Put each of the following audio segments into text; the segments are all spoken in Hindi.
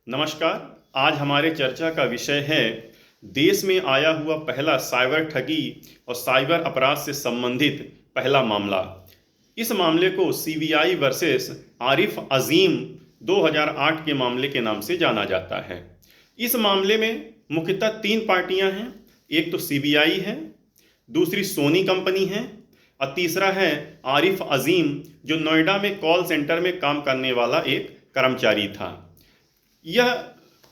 नमस्कार। आज हमारे चर्चा का विषय है देश में आया हुआ पहला साइबर ठगी और साइबर अपराध से संबंधित पहला मामला। इस मामले को सीबीआई वर्सेस आरिफ अजीम 2008 के मामले के नाम से जाना जाता है। इस मामले में मुख्यतः तीन पार्टियां हैं। एक तो सीबीआई है, दूसरी सोनी कंपनी है और तीसरा है आरिफ अजीम, जो नोएडा में कॉल सेंटर में काम करने वाला एक कर्मचारी था। यह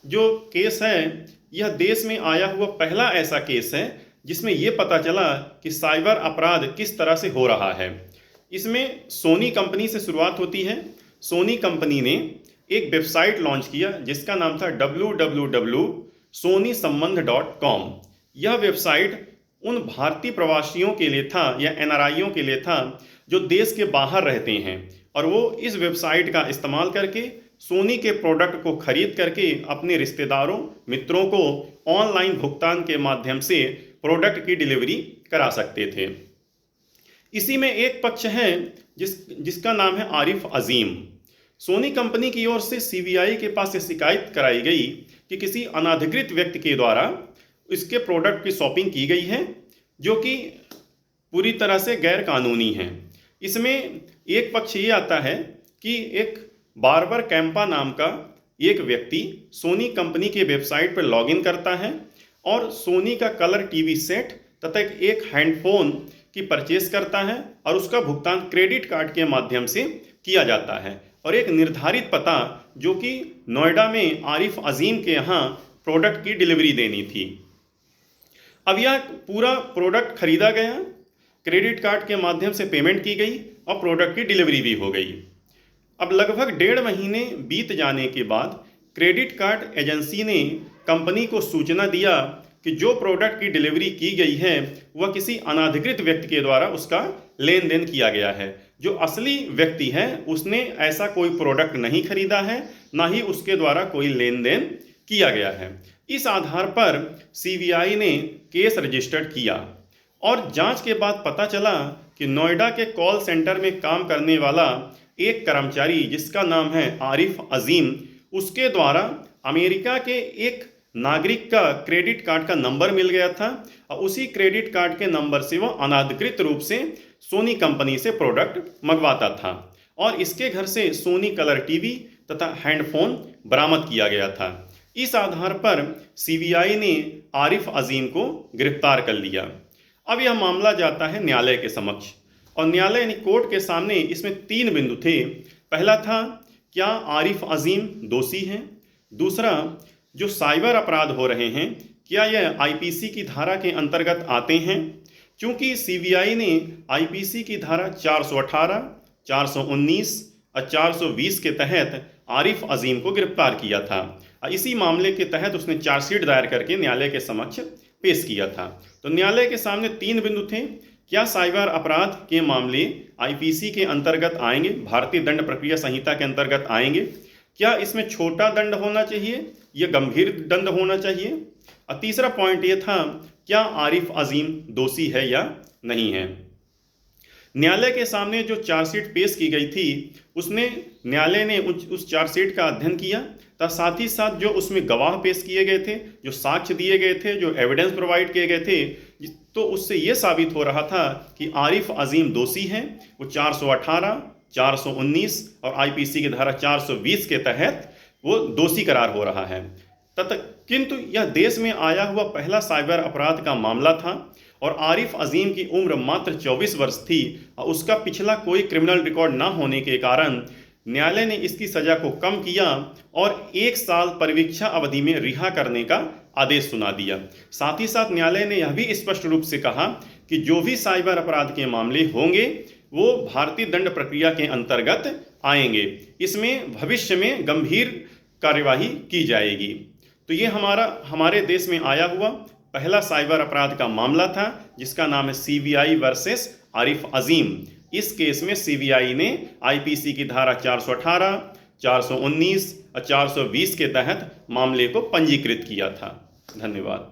जो केस है, यह देश में आया हुआ पहला ऐसा केस है जिसमें यह पता चला कि साइबर अपराध किस तरह से हो रहा है। इसमें सोनी कंपनी से शुरुआत होती है। सोनी कंपनी ने एक वेबसाइट लॉन्च किया जिसका नाम था www.sonysambandh.com। यह वेबसाइट उन भारतीय प्रवासियों के लिए था या एनआरआईओं के लिए था जो देश के बाहर रहते हैं, और वो इस वेबसाइट का इस्तेमाल करके सोनी के प्रोडक्ट को खरीद करके अपने रिश्तेदारों मित्रों को ऑनलाइन भुगतान के माध्यम से प्रोडक्ट की डिलीवरी करा सकते थे। इसी में एक पक्ष है जिसका नाम है आरिफ अजीम। सोनी कंपनी की ओर से सीबीआई के पास शिकायत कराई गई कि किसी अनाधिकृत व्यक्ति के द्वारा इसके प्रोडक्ट की शॉपिंग की गई है, जो कि पूरी तरह से गैर कानूनी है। इसमें एक पक्ष ये आता है कि एक बार्बर कैंपा नाम का एक व्यक्ति सोनी कंपनी के वेबसाइट पर लॉगिन करता है और सोनी का कलर टीवी सेट तथा एक हैंडफोन की परचेस करता है, और उसका भुगतान क्रेडिट कार्ड के माध्यम से किया जाता है, और एक निर्धारित पता जो कि नोएडा में आरिफ अजीम के यहाँ प्रोडक्ट की डिलीवरी देनी थी। अब यह पूरा प्रोडक्ट खरीदा गया, क्रेडिट कार्ड के माध्यम से पेमेंट की गई और प्रोडक्ट की डिलीवरी भी हो गई। अब लगभग 1.5 महीने बीत जाने के बाद क्रेडिट कार्ड एजेंसी ने कंपनी को सूचना दिया कि जो प्रोडक्ट की डिलीवरी की गई है वह किसी अनाधिकृत व्यक्ति के द्वारा उसका लेन देन किया गया है। जो असली व्यक्ति है उसने ऐसा कोई प्रोडक्ट नहीं खरीदा है, ना ही उसके द्वारा कोई लेन देन किया गया है। इस आधार पर सीबीआई ने केस रजिस्टर्ड किया और जांच के बाद पता चला कि नोएडा के कॉल सेंटर में काम करने वाला एक कर्मचारी जिसका नाम है आरिफ अजीम, उसके द्वारा अमेरिका के एक नागरिक का क्रेडिट कार्ड का नंबर मिल गया था, और उसी क्रेडिट कार्ड के नंबर से वो अनाधिकृत रूप से सोनी कंपनी से प्रोडक्ट मंगवाता था, और इसके घर से सोनी कलर टीवी तथा हैंडफोन बरामद किया गया था। इस आधार पर सीबीआई ने आरिफ अजीम को गिरफ्तार कर लिया। अब यह मामला जाता है न्यायालय के समक्ष, और न्यायालय यानी कोर्ट के सामने इसमें 3 बिंदु थे। पहला था, क्या आरिफ अजीम दोषी हैं? दूसरा, जो साइबर अपराध हो रहे हैं क्या यह आईपीसी की धारा के अंतर्गत आते हैं? क्योंकि सीबीआई ने आईपीसी की धारा 418, 419 और 420 के तहत आरिफ अजीम को गिरफ्तार किया था। इसी मामले के तहत उसने चार्जशीट दायर करके न्यायालय के समक्ष पेश किया था। तो न्यायालय के सामने 3 बिंदु थे। क्या साइबर अपराध के मामले आईपीसी के अंतर्गत आएंगे, भारतीय दंड प्रक्रिया संहिता के अंतर्गत आएंगे? क्या इसमें छोटा दंड होना चाहिए या गंभीर दंड होना चाहिए? और तीसरा पॉइंट ये था, क्या आरिफ अजीम दोषी है या नहीं है? न्यायालय के सामने जो चार्जशीट पेश की गई थी उसमें न्यायालय ने उस चार्जशीट का अध्ययन किया, तथा साथ ही साथ जो उसमें गवाह पेश किए गए थे, जो साक्ष्य दिए गए थे, जो एविडेंस प्रोवाइड किए गए थे, तो उससे ये साबित हो रहा था कि आरिफ अजीम दोषी हैं। वो 418, 419 और आईपीसी की धारा 420 के तहत वो दोषी करार हो रहा है। किंतु यह देश में आया हुआ पहला साइबर अपराध का मामला था, और आरिफ अजीम की उम्र मात्र 24 वर्ष थी, और उसका पिछला कोई क्रिमिनल रिकॉर्ड ना होने के कारण न्यायालय ने इसकी सजा को कम किया और 1 साल परिवीक्षा अवधि में रिहा करने का आदेश सुना दिया। साथ ही साथ न्यायालय ने यह भी स्पष्ट रूप से कहा कि जो भी साइबर अपराध के मामले होंगे वो भारतीय दंड प्रक्रिया के अंतर्गत आएंगे, इसमें भविष्य में गंभीर कार्यवाही की जाएगी। तो ये हमारे देश में आया हुआ पहला साइबर अपराध का मामला था जिसका नाम है सीबीआई वर्सेस आरिफ अजीम। इस केस में सीबीआई ने आईपीसी की धारा 418, 419 और 420 के तहत मामले को पंजीकृत किया था। धन्यवाद।